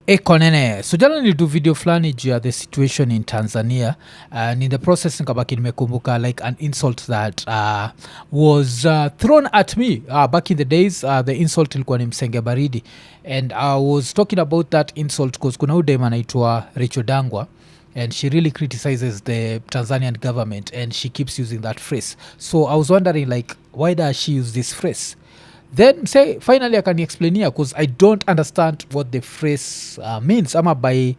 Iko Nini. So jana nilidu video fulani juu ya the situation in Tanzania, and in the process nikabaki nimekumbuka like an insult that was thrown at me back in the days. The insult ilikuwa ni msenge baridi, and I was talking about that insult because kuna udem anaitwa Rachel Dangwa, and she really criticizes the Tanzanian government and she keeps using that phrase. So I was wondering like, why does she use this phrase? Then say finally akaniexplainia because I don't understand what the phrase means, ama by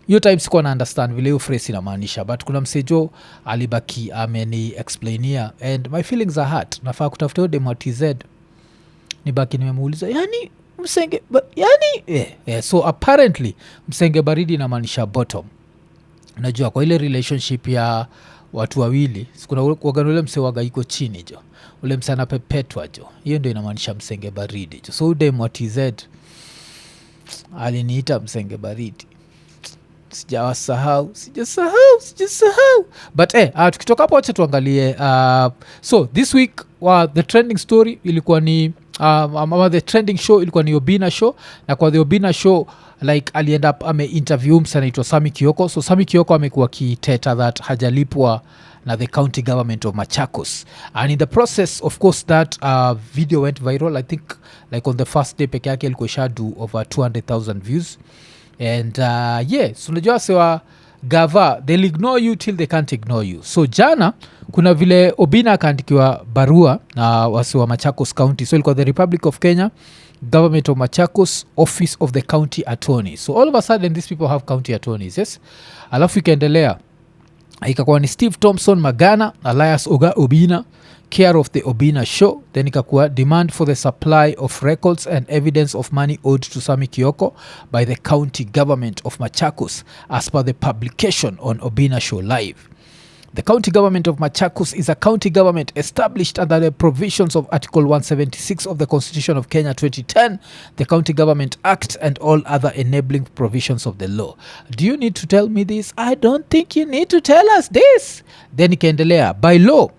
hiyo time sikuwa na understand vile hiyo phrase inamaanisha, but kuna msejo alibaki ameni explainia and my feelings are hurt. Nafaa kutafuta hiyo demo TZ nibaki nimemuuliza yani msenge yani so apparently msenge baridi inamaanisha bottom. Najua kwa ile relationship ya watu wawili kuna wagano ule mse waga iko chini jo, ule mse anapepetwa jo, hiyo ndio inamaanisha msenge baridi jo. So udem wa TZ aliniita msenge baridi, sijasahau but tukitoka hapo wacha tuangalie so this week the trending story ilikuwa ni the trending show ilikuwa ni Obinna show, na kwa the Obinna show like aliend up interview msana anaitwa Sammy Kioko. So Sammy Kioko amekuwa kiteta that hajalipwa na the county government of Machakos, and in the process of course that video went viral. I think like on the first day peke yake ilikuwa shadu over 200,000 views, and so unajua sewa gava they'll ignore you till they can't ignore you. So jana kuna vile Obinna akaandikiwa barua na wasi wa Machakos County. So ilikuwa the Republic of Kenya, Government of Machakos, Office of the County Attorney. So all of a sudden these people have county attorneys, yes. Alafu ikaendelea ikakuwa ni Steve Thompson Magana alias Oga Obinna, care of the Obinna show. Then ikakuwa demand for the supply of records and evidence of money owed to Sammy Kioko by the county government of Machakos as per the publication on Obinna show live. The county government of Machakos is a county government established under the provisions of Article 176 of the Constitution of Kenya 2010, the County Government Act, and all other enabling provisions of the law. Do you need to tell me this? I don't think you need to tell us this. Then ikaendelea, by law,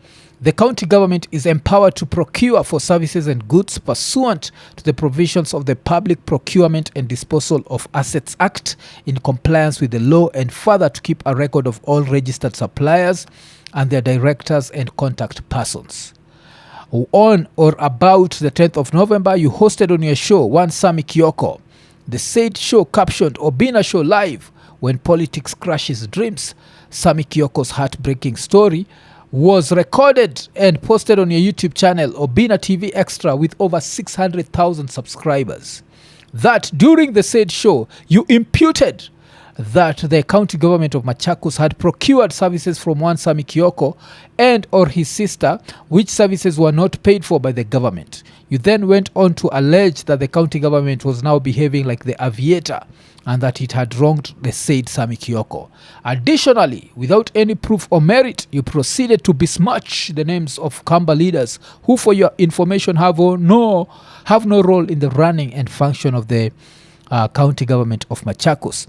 the county government is empowered to procure for services and goods pursuant to the provisions of the Public Procurement and Disposal of Assets Act in compliance with the law, and further to keep a record of all registered suppliers and their directors and contact persons. On or about the 10th of November, you hosted on your show one Sammy Kioko. The said show captioned Obinna show live when politics crushes dreams. Sammy Kioko's heartbreaking story was recorded and posted on your YouTube channel, Obinna TV Extra, with over 600,000 subscribers. That during the said show, you imputed that the county government of Machakos had procured services from one Sammy Kioko and or his sister, which services were not paid for by the government. You then went on to allege that the county government was now behaving like the aviator and that it had wronged the said Sammy Kioko. Additionally, without any proof or merit, you proceeded to besmirch the names of Kamba leaders who, for your information, have no role in the running and function of the county government of Machakos.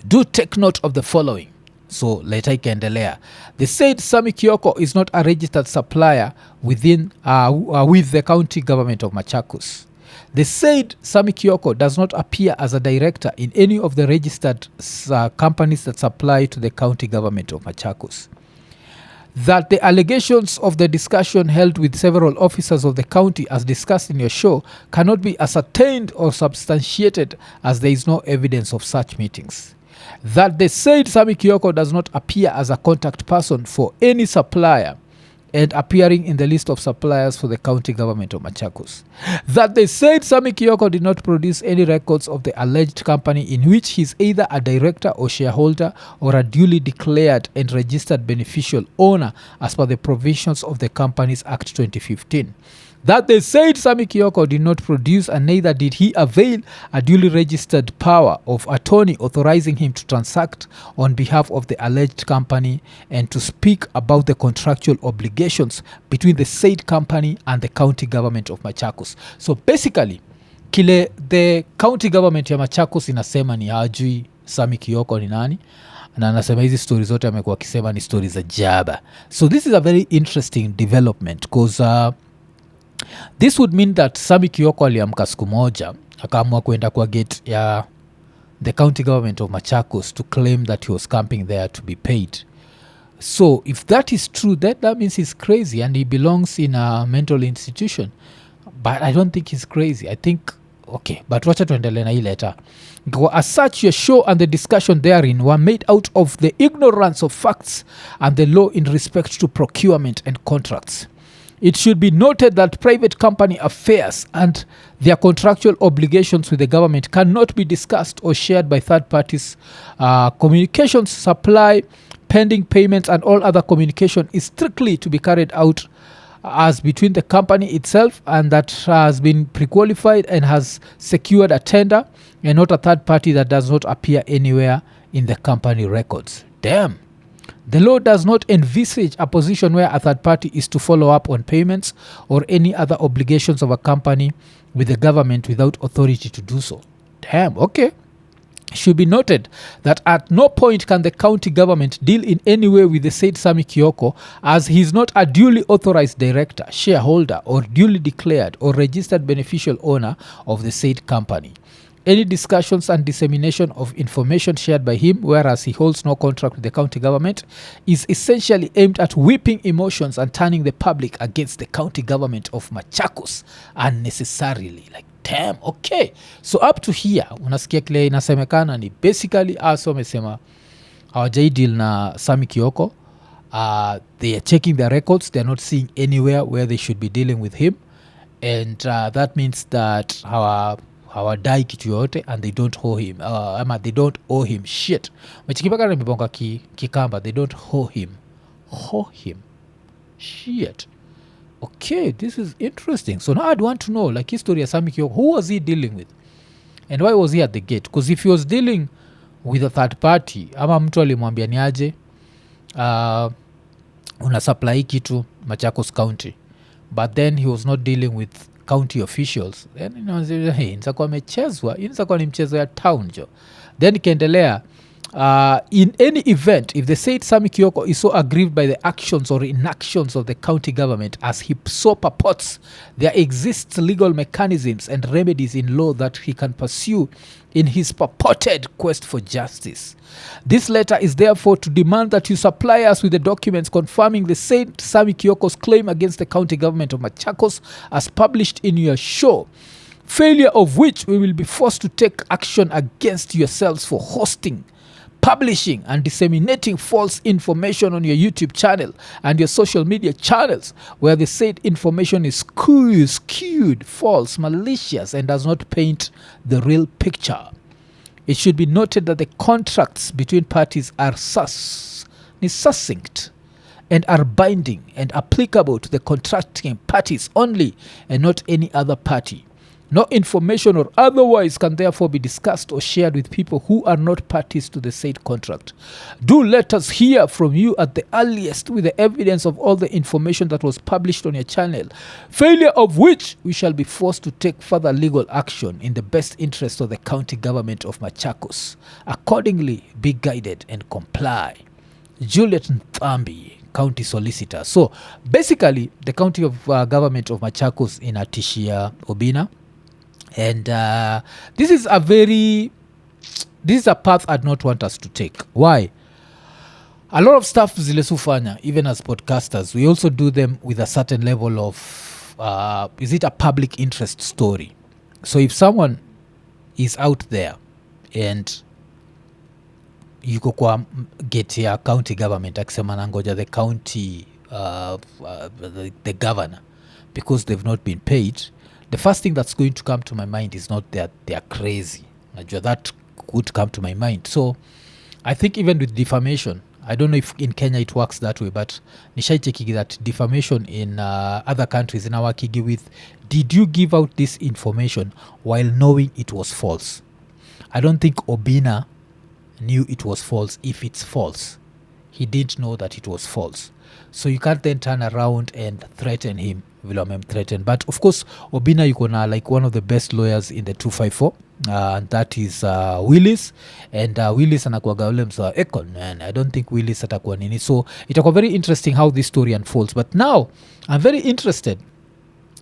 Do take note of the following. So later ikaendelea, they said Sammy Kioko is not a registered supplier with the county government of Machakos. They said Sammy Kioko does not appear as a director in any of the registered companies that supply to the county government of Machakos. That the allegations of the discussion held with several officers of the county as discussed in your show cannot be ascertained or substantiated as there is no evidence of such meetings. That they said Sammy Kioko does not appear as a contact person for any supplier and appearing in the list of suppliers for the county government of Machakos. That they said Sammy Kioko did not produce any records of the alleged company in which he is either a director or shareholder or a duly declared and registered beneficial owner as per the provisions of the Companies Act 2015. That they said Sammy Kioko did not produce and neither did he avail a duly registered power of attorney authorizing him to transact on behalf of the alleged company and to speak about the contractual obligations between the said company and the county government of Machakos. So basically, kile the county government ya Machakos inasema ni hajui Sammy Kioko ni nani, na anasema hizi stories zote amekuwa akisema ni stories za jaba. So this is a very interesting development because this would mean that Sammy Kioko aliamka siku moja akaamua kwenda kwa gate ya the county government of Machakos to claim that he was camping there to be paid. So if that is true, that means he's crazy and he belongs in a mental institution. But I don't think he's crazy. I think, okay, but wacha tuendelee na hii letter. As such, your show and the discussion therein were made out of the ignorance of facts and the law in respect to procurement and contracts. It should be noted that private company affairs and their contractual obligations with the government cannot be discussed or shared by third parties. Communications, supply, pending payments, and all other communication is strictly to be carried out as between the company itself and that has been pre-qualified and has secured a tender, and not a third party that does not appear anywhere in the company records. Damn. The law does not envisage a position where a third party is to follow up on payments or any other obligations of a company with the government without authority to do so. Damn, okay. Should be noted that at no point can the county government deal in any way with the said Sammy Kioko, as he is not a duly authorized director, shareholder, or duly declared or registered beneficial owner of the said company. Any discussions and dissemination of information shared by him, whereas he holds no contract with the county government, is essentially aimed at whipping emotions and turning the public against the county government of Machakos unnecessarily. Like, damn, okay. So up to here, unasikia kile inasemekana ni basically aso wamesema hawajai deal na Sammy Kioko. They are checking their records. They are not seeing anywhere where they should be dealing with him. And that means that hawadai kitu yote and they don't owe him ama they don't owe him shit. Machikipaka na mibonga kikamba, they don't owe him shit. Okay, this is interesting. So now I'd want to know, like, history of Sammy Kioko, who was he dealing with and why was he at the gate? Because if he was dealing with a third party, ama mtu alimwambia ni aje una supply kitu Machakos County, but then he was not dealing with county officials, then inaweza mechezwa, inaweza ni mchezo ya town jo. Then ikiendelea, in any event, if the said Sammy Kioko is so aggrieved by the actions or inactions of the county government as he so purports, there exists legal mechanisms and remedies in law that he can pursue in his purported quest for justice. This letter is therefore to demand that you supply us with the documents confirming the said Sammy Kioko's claim against the county government of Machakos as published in your show, failure of which we will be forced to take action against yourselves for hosting, publishing and disseminating false information on your YouTube channel and your social media channels where the said information is skewed, false, malicious, and does not paint the real picture. It should be noted that the contracts between parties are succinct and are binding and applicable to the contracting parties only and not any other party. No information or otherwise can therefore be discussed or shared with people who are not parties to the said contract. Do let us hear from you at the earliest with the evidence of all the information that was published on your channel, failure of which we shall be forced to take further legal action in the best interest of the county government of Machakos. Accordingly, be guided and comply. Juliet Nthambi, County Solicitor. So basically, the county of government of Machakos inatishia Obinna. And this is a path I'd not want us to take. Why? A lot of stuff zile sufanya, even as podcasters, we also do them with a certain level of is it a public interest story? So if someone is out there and yuko kwa gate ya county government akisema nangoja the county the governor because they've not been paid, the first thing that's going to come to my mind is not that they are crazy. That could come to my mind. So I think even with defamation, I don't know if in Kenya it works that way, but nishaicheki that defamation in other countries in our kigi with, did you give out this information while knowing it was false? I don't think Obinna knew it was false. If it's false, he didn't know that it was false. So you can't then turn around and threaten him. Threatened. But of course, Obinna yuko na like one of the best lawyers in the 254. That is Willis. And Willis anakuwaga ule msa Iko Nini. I don't think Willis atakuwa nini. So itakuwa very interesting how this story unfolds. But now, I'm very interested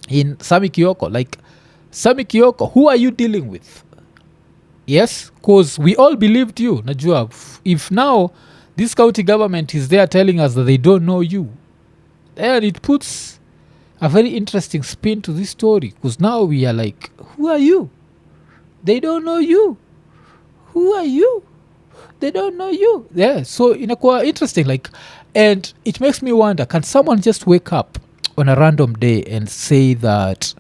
in Sammy Kioko. Like, Sammy Kioko, who are you dealing with? yes, because we all believed you. Najua, if now this county government is there telling us that they don't know you, then it puts a very interesting spin to this story, because now we are like, who are you? They don't know you. Who are you? They don't know you. Yeah, so inakuwa interesting, like, and it makes me wonder, can someone just wake up on a random day and say that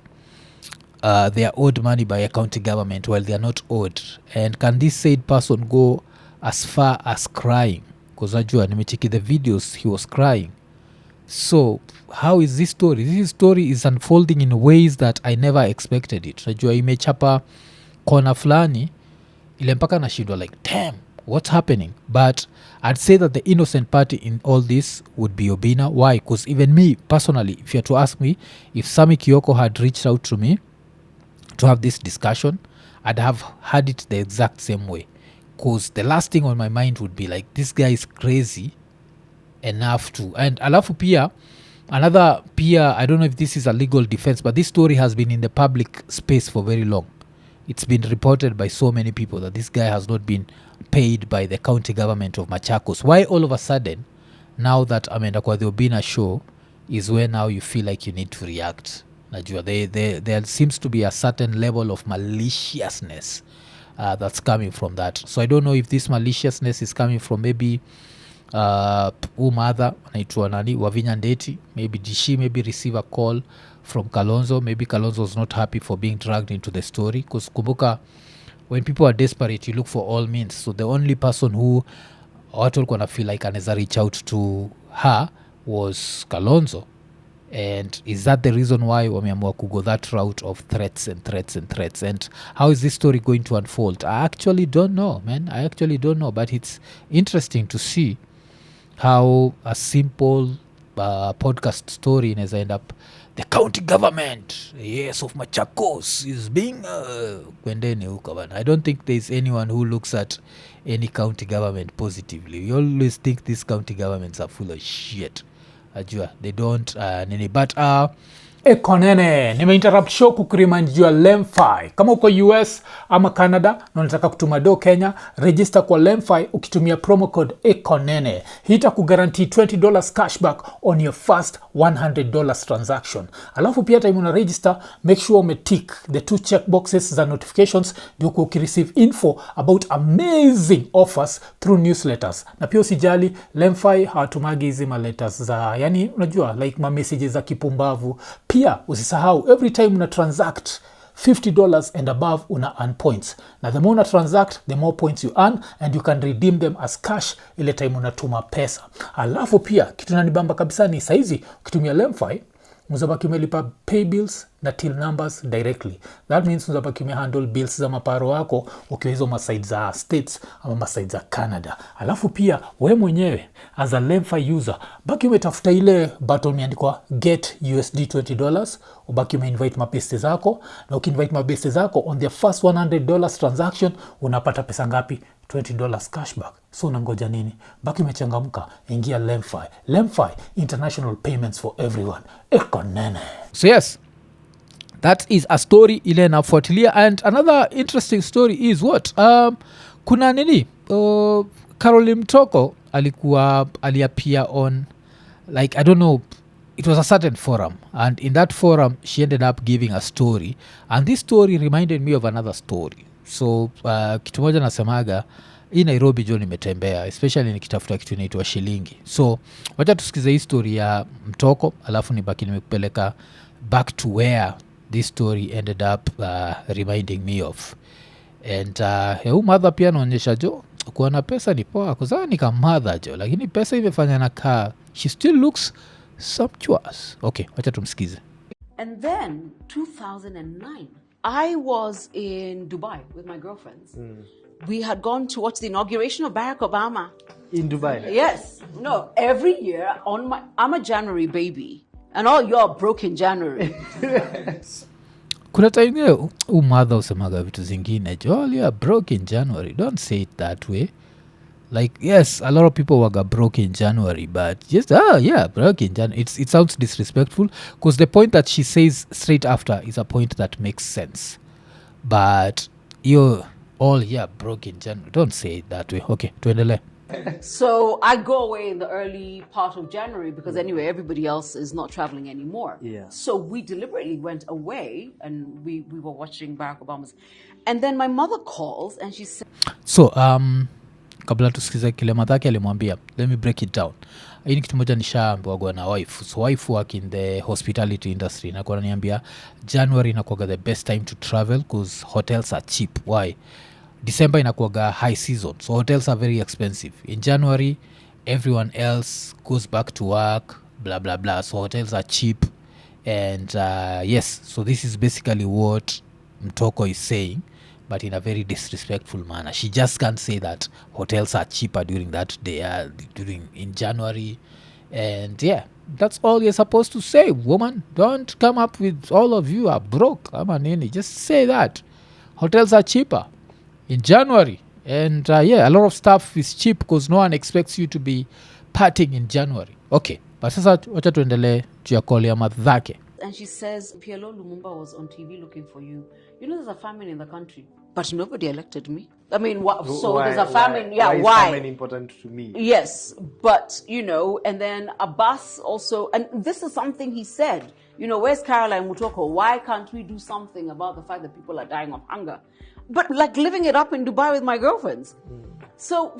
they are owed money by a county government while they are not owed? And can this said person go as far as crying? Because najua nimecheki the videos, he was crying. So how is this story? This story is unfolding in ways that I never expected it. Najua imechapa kona fulani ile mpaka nashindwa like, damn, what's happening? But I'd say that the innocent party in all this would be Obinna. Why? Because even me personally, if you had to ask me, if Sammy Kioko had reached out to me to have this discussion, I'd have had it the exact same way. Because the last thing on my mind would be like, this guy is crazy enough to, and alafu pia another pia, I don't know if this is a legal defense, but this story has been in the public space for very long. It's been reported by so many people that this guy has not been paid by the county government of Machakos. Why all of a sudden, now that ameenda kwa the Obinna show, is where now you feel like you need to react? Najua, there seems to be a certain level of maliciousness that's coming from that. So I don't know if this maliciousness is coming from maybe mother anaitwa nani Wavinya Ndeti, maybe did she maybe receive a call from Kalonzo? Maybe Kalonzo was not happy for being dragged into the story, because kumbuka, when people are desperate you look for all means. So the only person who watu walikuwa na feel like anaweza reach out to her was Kalonzo. And is that the reason why wameamua go that route of threats and threats and threats? And how is this story going to unfold? I actually don't know, man. I actually don't know, but it's interesting to see how a simple podcast story inaweza end up, the county government, yes, of Machakos is being kwendeni huko bana. I don't think there's anyone who looks at any county government positively. We always think these county governments are full of shit. Ajua, they don't nini, but Iko Nini, nimeinterrupt show kukuremind juu ya LemFi. Kama uko US ama Canada na unataka kutuma do Kenya, register kwa LemFi ukitumia promo code Iko Nini. Hii itakuguarantee $20 cashback on your first $100 transaction. Alafu pia time una register, make sure umetick the 2 checkboxes za notifications ndio ukireceive info about amazing offers through newsletters. Na pia usijali, LemFi hawatumagi hizi letters za, yani unajua, like messages za kipumbavu. Pia usisahau, every time una transact $50 and above una earn points. Na the more una transact, the more points you earn, and you can redeem them as cash ile time unatuma pesa. Alafu pia kitu nanibamba kabisa ni saizi ukitumia LemFi mzabaki umelipa pay bills na till numbers directly. That means mzabaki umehandle bills za maparo wako ukiwa hizo maside za States ama maside za Canada. Alafu pia we mwenyewe as a LemFi user baki umetafuta ile button imeandikwa get USD $20, ubaki umeinvite mabeste zako, na ukiinvite mabeste zako on their first $100 transaction unapata pesa ngapi? $20 cashback. So unangoja nini? Baki umechangamka, ingia LemFi. LemFi, international payments for everyone. Iko Nini. So yes, that is a story ile nafuatilia. And another interesting story is what? Kuna nini? Caroline Mtoko aliappear on, like, I don't know, it was a certain forum, and in that forum she ended up giving a story, and this story reminded me of another story. So kitu moja nasemaga, hii Nairobi jo nimetembea, especially nikitafuta kitu inaitwa shilingi. So wacha tusikize hii story ya Mtoko, alafu nibaki nimekupeleka back to where this story ended up reminding me of. And huu mother pia naonyesha jo kuwa na pesa ni poa, kuzaa ni kama mother jo, lakini pesa imefanya na kaa, she still looks sumptuous. Okay, wacha tumsikize. And then 2009 I was in Dubai with my girlfriends. We had gone to watch the inauguration of Barack Obama. In Dubai? Yes. No, every year I'm a January baby. And all y'all broke in January. Kuna time mother usemaga vitu zingine, Joel, you are broke in January. Don't say it that way. Like, yes, a lot of people were broke in January, but just, broke in January. It sounds disrespectful, because the point that she says straight after is a point that makes sense. But all year broke in January. Don't say it that way. Okay, tuendele. So I go away in the early part of January because anyway, everybody else is not traveling anymore. Yeah. So we deliberately went away and we were watching Barack Obama's. And then my mother calls and she said, So kabla tusikiza kile madhake alimwambia, let me break it down. Hii ni kitu moja nishaambiwagwa na wife. So wife work in the hospitality industry. Nakuwa naniambia January inakuwaga the best time to travel because hotels are cheap. Why? December inakuwaga high season, so hotels are very expensive. In January everyone else goes back to work, blah blah blah, so hotels are cheap. And yes, so this is basically what Mtoko is saying, but in a very disrespectful manner. She just can't say that hotels are cheaper during that day, during in January. And yeah, that's all you're supposed to say, woman. Don't come up with all of you are broke. Just say that hotels are cheaper in January. And yeah, a lot of stuff is cheap because no one expects you to be partying in January. Okay, but sasa wacha tuendelee juu ya call ya madhake. and she says, PLO Lumumba was on TV looking for you. You know, there's a famine in the country, but nobody elected me. I mean, so Why- there's a famine. why is Why? famine important to me? Yes, but and then Abbas also, and this is something he said. Where's Caroline Mutoko? Why can't we do something about the fact that people are dying of hunger? But like living it up in Dubai with my girlfriends. So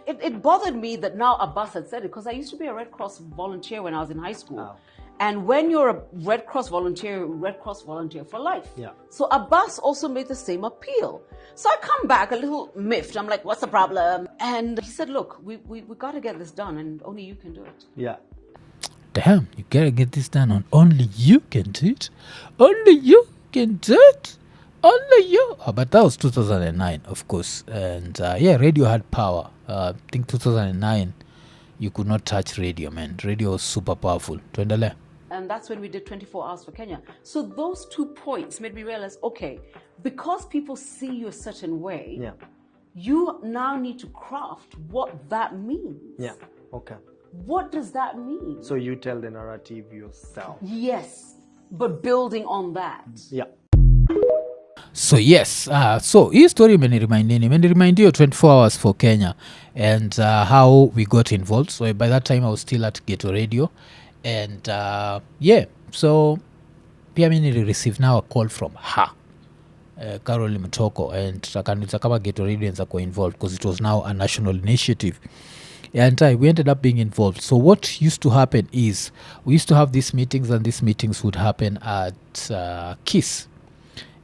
it bothered me that now Abbas had said it, because I used to be a Red Cross volunteer when I was in high school. Oh. And when you're a Red Cross volunteer for life. Yeah. So Abbas also made the same appeal. So I come back a little miffed. I'm like, what's the problem? And he said, look, we got to get this done, and only you can do it. Yeah. Damn, you gotta get this done on only you can do it. Only you can do it. Only you. But that was 2009, of course. And yeah, radio had power. I think 2009, you could not touch radio, man. Radio was super powerful. Tuendele. And that's when we did 24 Hours for Kenya. So those 2 points made me realize, okay, because people see you a certain way, Yeah. you now need to craft what that means. Yeah. Okay. What does that mean? So you tell the narrative yourself. Yes, but building on that. Yeah. So yes, so hii story imeniremind you 24 hours for Kenya and how we got involved. So by that time I was still at Ghetto Radio, and yeah, so pia mi receive now a call from her, Caroline Mtoko, and akaniuliza kama Ghetto Radio enza kuwa involved because it was now a national initiative. And we ended up being involved. So what used to happen is we used to have these meetings, and these meetings would happen at KISS.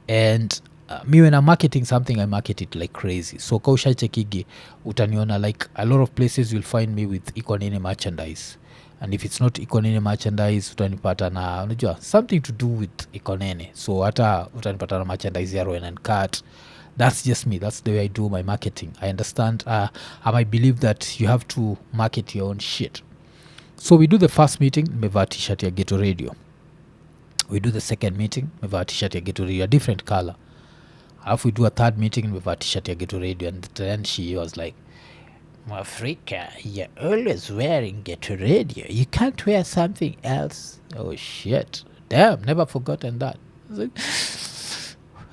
And me when I'm marketing something, I market it like crazy. So kausha chekigi utaniona, like a lot of places you'll find me with IKONINI merchandise. And if it's not IKONINI merchandise, utanipata na unajua something to do with IKONINI. So hata utanipata na merchandise ya UNKUT. That's just me. That's the way I do my marketing. I understand. I believe that you have to market your own shit. So we do the first meeting, nimevaa t-shirt ya Ghetto Radio. We do the second meeting, nimevaa t-shirt ya Ghetto Radio, a different color. After we do a third meeting, nimevaa t-shirt ya Ghetto Radio, and then she was like, Africa, you're always wearing Ghetto Radio. You can't wear something else. Oh shit. Damn, never forgotten that. I was like,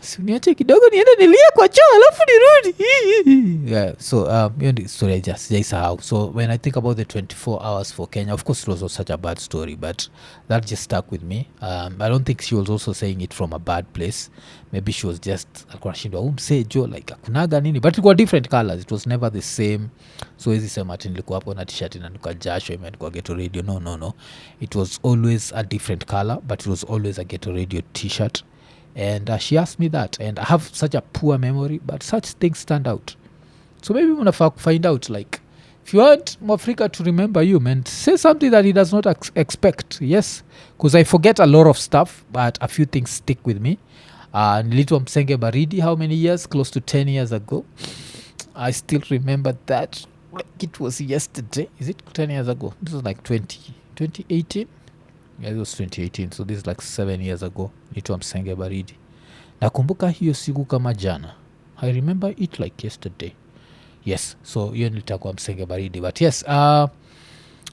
suniache kidogo niende nilie kwa choo alafu nirudi. Yeah, so hiyo ndi story I just sijaisahau. So when I think about the 24 hours for Kenya, of course it was such a bad story, but that just stuck with me. I don't think she was also saying it from a bad place. Maybe she was just alikuwa nashindwa umse jo like akunaga nini, but it was different colors. It was never the same. So hizi sema ati nilikuwa hapo na t-shirt inanuka jasho imeandikwa Ghetto Radio. No. It was always a different color, but it was always a Ghetto Radio t-shirt. And she asked me that, and I have such a poor memory, but such things stand out. So maybe unafaa find out, like, if you want Mwafrika to remember you, man, say something that he does not expect. Yes, because I forget a lot of stuff, but a few things stick with me. Nilitwa Msenge Baridi, how many years? Close to 10 years ago. I still remember that. Like it was yesterday. Is it 10 years ago? This was like 2018. Yeah, it was 2018, so this is like 7 years ago. Nitwa Msenge Baridi. Nakumbuka hiyo siku kama jana. I remember it like yesterday. Yes, so hiyo nilitakuwa Msenge Baridi. But yes,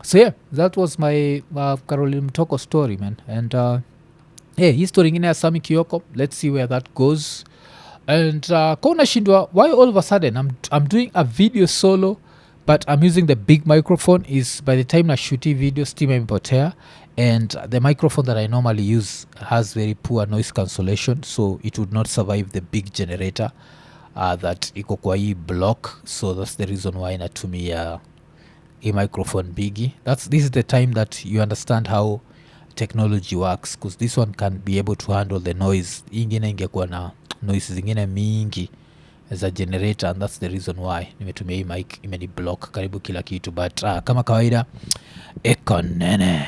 so yeah, that was my Caroline Mtoko story, man. And yeah, hii story ingine ya Sammy Kioko. Let's see where that goes. and ka unashindwa why all of a sudden I'm doing a video solo but I'm using the big microphone is by the time na shuti video steam imepotea and the microphone that I normally use has very poor noise cancellation so it would not survive the big generator that iko kwa hii block so that's the reason why natumia a microphone biggie this is the time that you understand how technology works because this one can be able to handle the noise ingine ingekuwa na noise zingine mingi as a generator and that's the reason why nimetumia hii mic imeni block karibu kila kitu but kama kawaida Iko Nini.